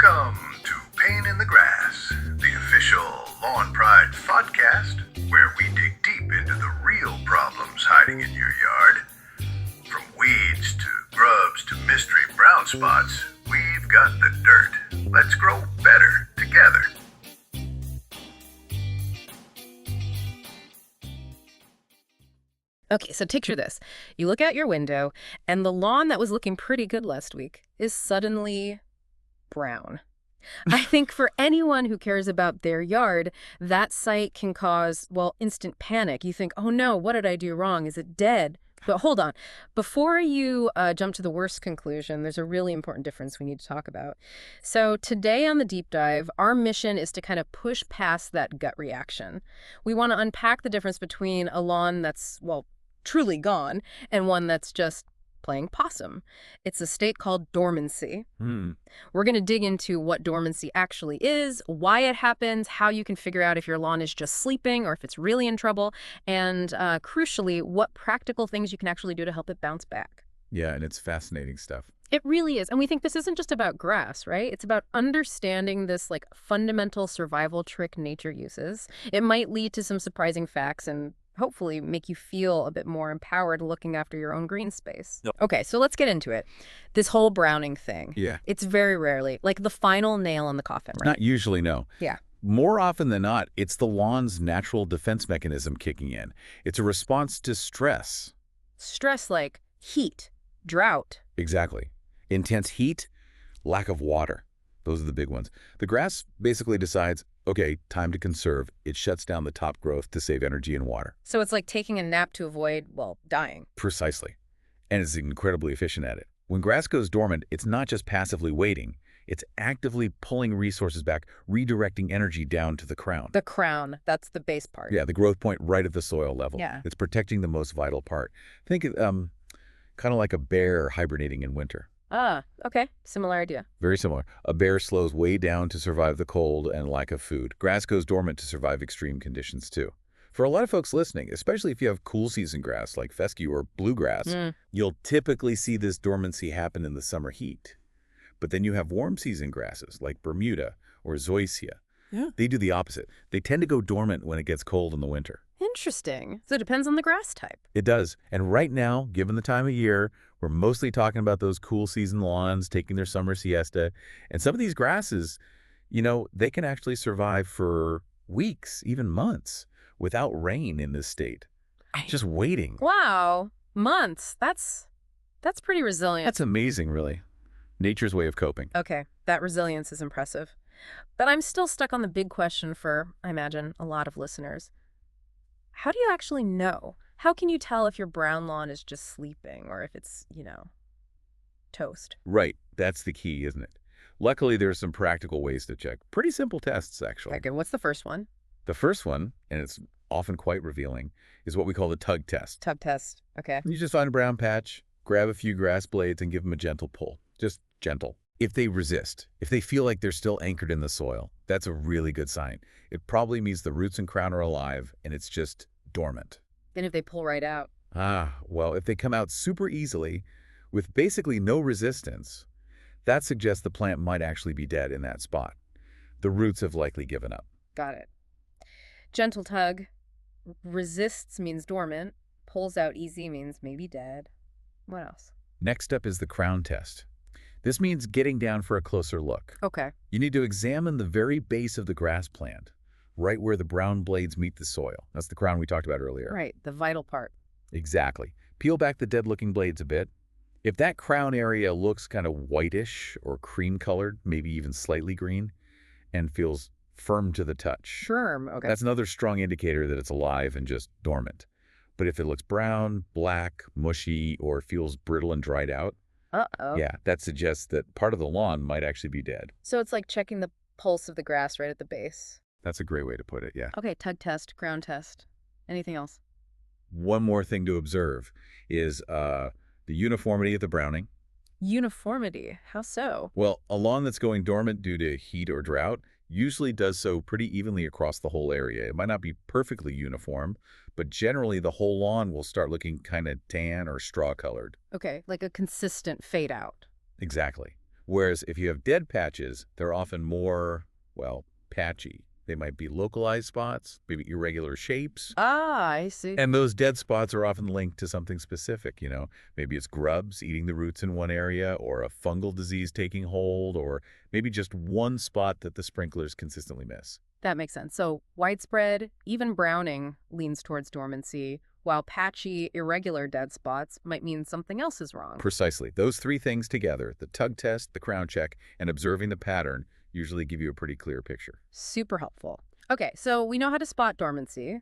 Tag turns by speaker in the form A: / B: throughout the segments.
A: Welcome to Pain in the Grass, the official Lawn Pride podcast, where we dig deep into the real problems hiding in your yard. From weeds to grubs to mystery brown spots, we've got the dirt. Let's grow better together.
B: Okay, so picture this. You look out your window, and the lawn that was looking pretty good last week is suddenly brown. I think for anyone who cares about their yard, that sight can cause, well, instant panic. You think, oh no, what did I do wrong? Is it dead? But hold on. Before you jump to the worst conclusion, there's a really important difference we need to talk about. So today on the deep dive, our mission is to kind of push past that gut reaction. We want to unpack the difference between a lawn that's, well, truly gone and one that's just playing possum. It's a state called dormancy. We're going to dig into what dormancy actually is, why it happens, how you can figure out if your lawn is just sleeping or if it's really in trouble, and crucially, what practical things you can actually do to help it bounce back.
C: Yeah, and it's fascinating stuff.
B: It really is. And we think this isn't just about grass, right? It's about understanding this like fundamental survival trick nature uses. It might lead to some surprising facts and hopefully make you feel a bit more empowered looking after your own green space.
C: Yep.
B: Okay, so let's get into it. This whole browning thing.
C: Yeah.
B: It's very rarely like the final nail in the coffin, right?
C: Not usually, no.
B: Yeah.
C: More often than not, it's the lawn's natural defense mechanism kicking in. It's a response to stress.
B: Stress like heat, drought.
C: Exactly. Intense heat, lack of water. Those are the big ones. The grass basically decides, okay, time to conserve. It shuts down the top growth to save energy and water.
B: So it's like taking a nap to avoid, well, dying.
C: Precisely. And it's incredibly efficient at it. When grass goes dormant, it's not just passively waiting. It's actively pulling resources back, redirecting energy down to the crown.
B: The crown, that's the base part.
C: Yeah, the growth point right at the soil level.
B: Yeah.
C: It's protecting the most vital part. Think kind of like a bear hibernating in winter.
B: Ah, okay. Similar idea.
C: Very similar. A bear slows way down to survive the cold and lack of food. Grass goes dormant to survive extreme conditions too. For a lot of folks listening, especially if you have cool season grass like fescue or bluegrass, you'll typically see this dormancy happen in the summer heat. But then you have warm season grasses like Bermuda or Zoysia.
B: Yeah.
C: They do the opposite. They tend to go dormant when it gets cold in the winter.
B: Interesting. So it depends on the grass type.
C: It does. And right now, given the time of year, we're mostly talking about those cool season lawns taking their summer siesta. And some of these grasses, you know, they can actually survive for weeks, even months, without rain in this state. Just waiting.
B: Wow. Months. That's pretty resilient.
C: That's amazing, really. Nature's way of coping.
B: Okay. That resilience is impressive. But I'm still stuck on the big question for, I imagine, a lot of listeners. How do you actually know? How can you tell if your brown lawn is just sleeping or if it's, toast?
C: Right. That's the key, isn't it? Luckily, there's some practical ways to check. Pretty simple tests, actually.
B: Okay, what's the first one?
C: The first one, and it's often quite revealing, is what we call the tug test.
B: Tug test. Okay.
C: You just find a brown patch, grab a few grass blades, and give them a gentle pull. Just gentle. If they resist, if they feel like they're still anchored in the soil, that's a really good sign. It probably means the roots and crown are alive, and it's just dormant.
B: And if they pull right out?
C: Well, if they come out super easily, with basically no resistance, that suggests the plant might actually be dead in that spot. The roots have likely given up.
B: Got it. Gentle tug. Resists means dormant. Pulls out easy means maybe dead. What else?
C: Next up is the crown test. This means getting down for a closer look.
B: Okay.
C: You need to examine the very base of the grass plant, right where the brown blades meet the soil. That's the crown we talked about earlier.
B: Right, the vital part.
C: Exactly. Peel back the dead-looking blades a bit. If that crown area looks kind of whitish or cream-colored, maybe even slightly green, and feels firm to the touch.
B: Firm, okay.
C: That's another strong indicator that it's alive and just dormant. But if it looks brown, black, mushy, or feels brittle and dried out, yeah, that suggests that part of the lawn might actually be dead.
B: So it's like checking the pulse of the grass right at the base.
C: That's a great way to put it, yeah.
B: Okay, tug test, crown test. Anything else?
C: One more thing to observe is the uniformity of the browning.
B: Uniformity? How so?
C: Well, a lawn that's going dormant due to heat or drought usually does so pretty evenly across the whole area. It might not be perfectly uniform, but generally the whole lawn will start looking kind of tan or straw-colored.
B: Okay, like a consistent fade out.
C: Exactly. Whereas if you have dead patches, they're often more, well, patchy. They might be localized spots, maybe irregular shapes.
B: Ah, I see.
C: And those dead spots are often linked to something specific, you know. Maybe it's grubs eating the roots in one area, or a fungal disease taking hold, or maybe just one spot that the sprinklers consistently miss.
B: That makes sense. So widespread, even browning leans towards dormancy, while patchy, irregular dead spots might mean something else is wrong.
C: Precisely. Those three things together, the tug test, the crown check, and observing the pattern, usually give you a pretty clear picture.
B: Super helpful. Okay, so we know how to spot dormancy,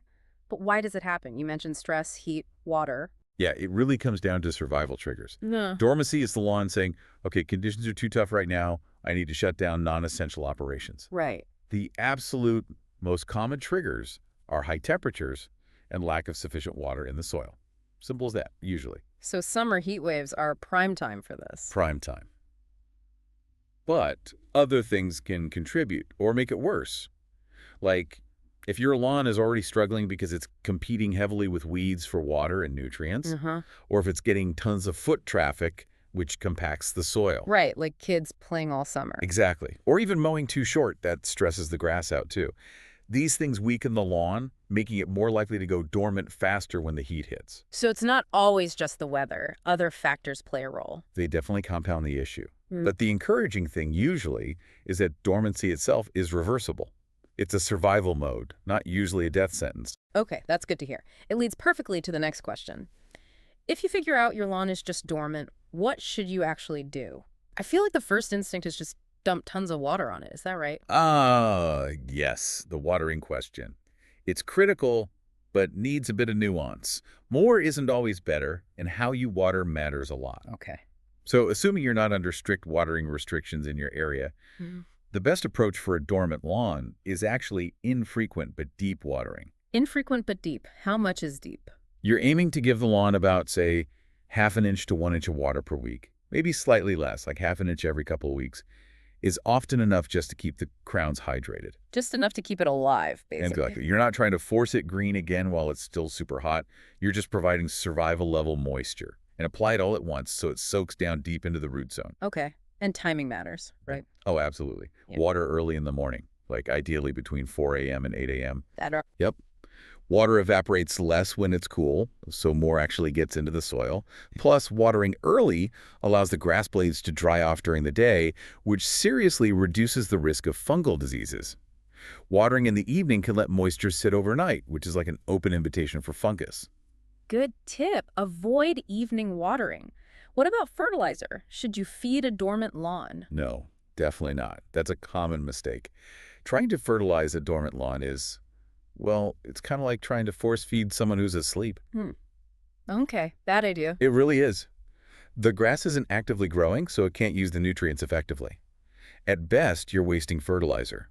B: but why does it happen? You mentioned stress, heat, water.
C: Yeah, it really comes down to survival triggers.
B: Yeah.
C: Dormancy is the lawn saying, okay, conditions are too tough right now. I need to shut down non-essential operations.
B: Right.
C: The absolute most common triggers are high temperatures and lack of sufficient water in the soil. Simple as that, usually.
B: So summer heat waves are prime time for this.
C: Prime time. But other things can contribute or make it worse. Like, if your lawn is already struggling because it's competing heavily with weeds for water and nutrients, or if it's getting tons of foot traffic, which compacts the soil.
B: Right, like kids playing all summer.
C: Exactly. Or even mowing too short, that stresses the grass out too. These things weaken the lawn, making it more likely to go dormant faster when the heat hits.
B: So it's not always just the weather. Other factors play a role.
C: They definitely compound the issue. But the encouraging thing usually is that dormancy itself is reversible. It's a survival mode, not usually a death sentence.
B: Okay, that's good to hear. It leads perfectly to the next question. If you figure out your lawn is just dormant, what should you actually do? I feel like the first instinct is just dump tons of water on it. Is that right?
C: Yes, the watering question. It's critical, but needs a bit of nuance. More isn't always better, and how you water matters a lot.
B: Okay.
C: So assuming you're not under strict watering restrictions in your area, the best approach for a dormant lawn is actually infrequent but deep watering.
B: Infrequent but deep. How much is deep?
C: You're aiming to give the lawn about, say, ½ inch to 1 inch of water per week. Maybe slightly less, like ½ inch every couple of weeks, is often enough just to keep the crowns hydrated.
B: Just enough to keep it alive, basically.
C: Exactly. You're not trying to force it green again while it's still super hot. You're just providing survival-level moisture. And apply it all at once so it soaks down deep into the root zone.
B: Okay. And timing matters, right?
C: Oh, absolutely.
B: Yeah.
C: Water early in the morning, like ideally between 4 a.m. and 8 a.m.
B: Yep.
C: Water evaporates less when it's cool, so more actually gets into the soil. Plus, watering early allows the grass blades to dry off during the day, which seriously reduces the risk of fungal diseases. Watering in the evening can let moisture sit overnight, which is like an open invitation for fungus.
B: Good tip. Avoid evening watering. What about fertilizer? Should you feed a dormant lawn?
C: No, definitely not. That's a common mistake. Trying to fertilize a dormant lawn is, well, it's kind of like trying to force feed someone who's asleep.
B: Okay, bad idea.
C: It really is. The grass isn't actively growing, so it can't use the nutrients effectively. At best, you're wasting fertilizer.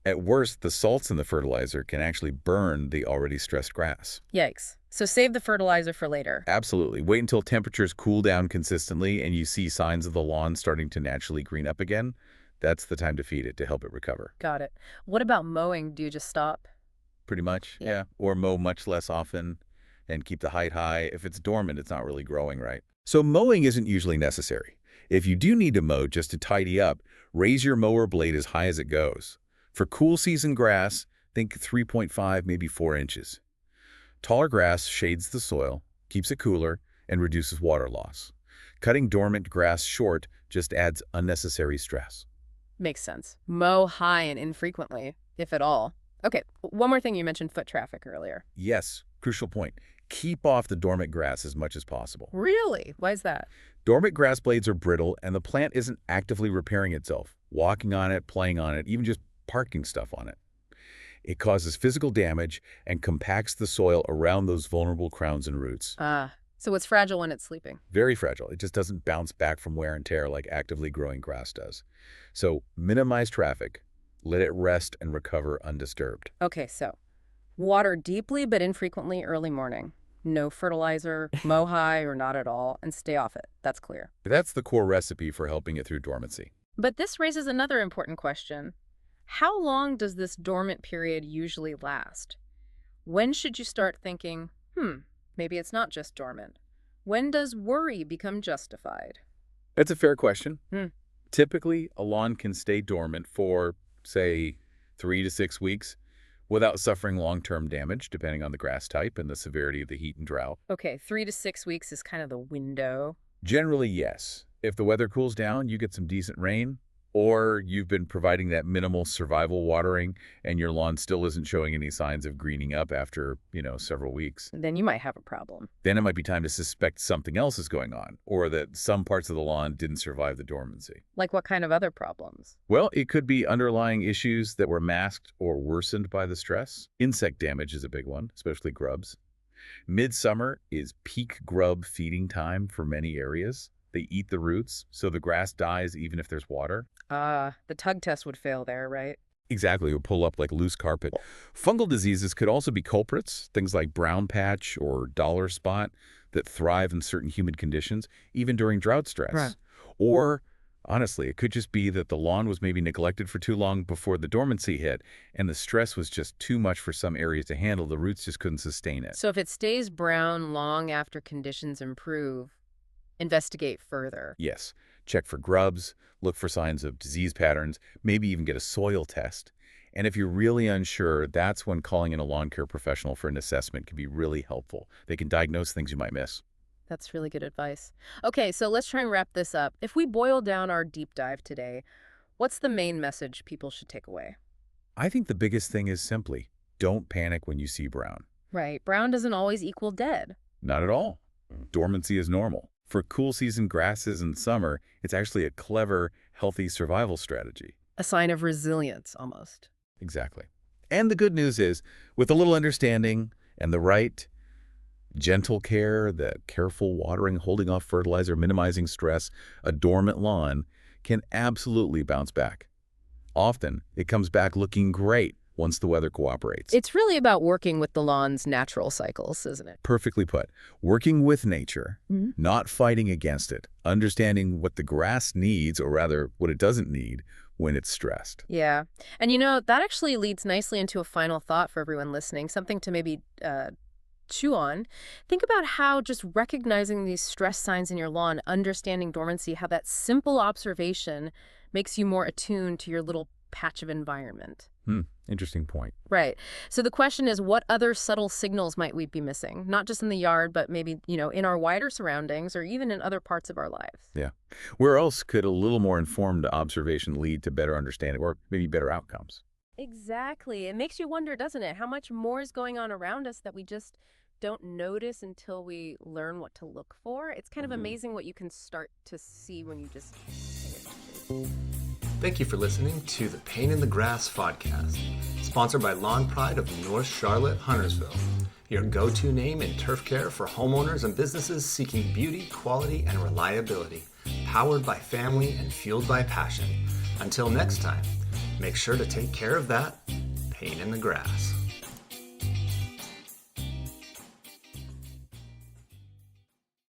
C: At worst, the salts in the fertilizer can actually burn the already stressed grass.
B: Yikes. So save the fertilizer for later.
C: Absolutely. Wait until temperatures cool down consistently and you see signs of the lawn starting to naturally green up again. That's the time to feed it to help it recover.
B: Got it. What about mowing? Do you just stop?
C: Pretty much,
B: Yeah.
C: yeah. Or mow much less often and keep the height high. If it's dormant, it's not really growing right. So mowing isn't usually necessary. If you do need to mow just to tidy up, raise your mower blade as high as it goes. For cool season grass, think 3.5, maybe 4 inches. Taller grass shades the soil, keeps it cooler, and reduces water loss. Cutting dormant grass short just adds unnecessary stress.
B: Makes sense. Mow high and infrequently, if at all. Okay, one more thing. You mentioned foot traffic earlier.
C: Yes, crucial point. Keep off the dormant grass as much as possible.
B: Really? Why is that?
C: Dormant grass blades are brittle and the plant isn't actively repairing itself, walking on it, playing on it, even just parking stuff on it. It causes physical damage and compacts the soil around those vulnerable crowns and roots.
B: So it's fragile when it's sleeping.
C: Very fragile. It just doesn't bounce back from wear and tear like actively growing grass does. So minimize traffic, let it rest and recover undisturbed.
B: Okay, so water deeply but infrequently early morning. No fertilizer, mow high or not at all, and stay off it. That's clear.
C: That's the core recipe for helping it through dormancy.
B: But this raises another important question. How long does this dormant period usually last? When should you start thinking, maybe it's not just dormant? When does worry become justified?
C: That's a fair question. Typically, a lawn can stay dormant for, say, 3 to 6 weeks without suffering long-term damage, depending on the grass type and the severity of the heat and drought.
B: Okay, 3 to 6 weeks is kind of the window.
C: Generally, yes. If the weather cools down, you get some decent rain, or you've been providing that minimal survival watering and your lawn still isn't showing any signs of greening up after, several weeks.
B: Then you might have a problem.
C: Then it might be time to suspect something else is going on, or that some parts of the lawn didn't survive the dormancy.
B: Like what kind of other problems?
C: Well, it could be underlying issues that were masked or worsened by the stress. Insect damage is a big one, especially grubs. Midsummer is peak grub feeding time for many areas. They eat the roots, so the grass dies even if there's water.
B: The tug test would fail there, right?
C: Exactly, it would pull up like loose carpet. Fungal diseases could also be culprits, things like brown patch or dollar spot that thrive in certain humid conditions, even during drought stress.
B: Right.
C: Or, honestly, it could just be that the lawn was maybe neglected for too long before the dormancy hit, and the stress was just too much for some areas to handle. The roots just couldn't sustain it.
B: So if it stays brown long after conditions improve, investigate further.
C: Yes, check for grubs, look for signs of disease patterns, maybe even get a soil test. And if you're really unsure, that's when calling in a lawn care professional for an assessment can be really helpful. They can diagnose things you might miss.
B: That's really good advice. Okay, so let's try and wrap this up. If we boil down our deep dive today, what's the main message people should take away?
C: I think the biggest thing is simply, don't panic when you see brown.
B: Right, brown doesn't always equal dead.
C: Not at all. Dormancy is normal. For cool season grasses in summer, it's actually a clever, healthy survival strategy.
B: A sign of resilience, almost.
C: Exactly. And the good news is, with a little understanding and the right gentle care, the careful watering, holding off fertilizer, minimizing stress, a dormant lawn can absolutely bounce back. Often, it comes back looking great once the weather cooperates.
B: It's really about working with the lawn's natural cycles, isn't it?
C: Perfectly put. Working with nature, not fighting against it, understanding what the grass needs, or rather, what it doesn't need when it's stressed.
B: Yeah. And that actually leads nicely into a final thought for everyone listening, something to maybe chew on. Think about how just recognizing these stress signs in your lawn, understanding dormancy, how that simple observation makes you more attuned to your little patch of environment.
C: Interesting point.
B: Right. So the question is, what other subtle signals might we be missing? Not just in the yard, but maybe, in our wider surroundings or even in other parts of our lives.
C: Yeah. Where else could a little more informed observation lead to better understanding or maybe better outcomes?
B: Exactly. It makes you wonder, doesn't it? How much more is going on around us that we just don't notice until we learn what to look for? It's kind of amazing what you can start to see when you just pay attention.
D: Thank you for listening to the Pain in the Grass podcast, sponsored by Lawn Pride of North Charlotte, Huntersville, your go-to name in turf care for homeowners and businesses seeking beauty, quality, and reliability, powered by family and fueled by passion. Until next time, make sure to take care of that pain in the grass.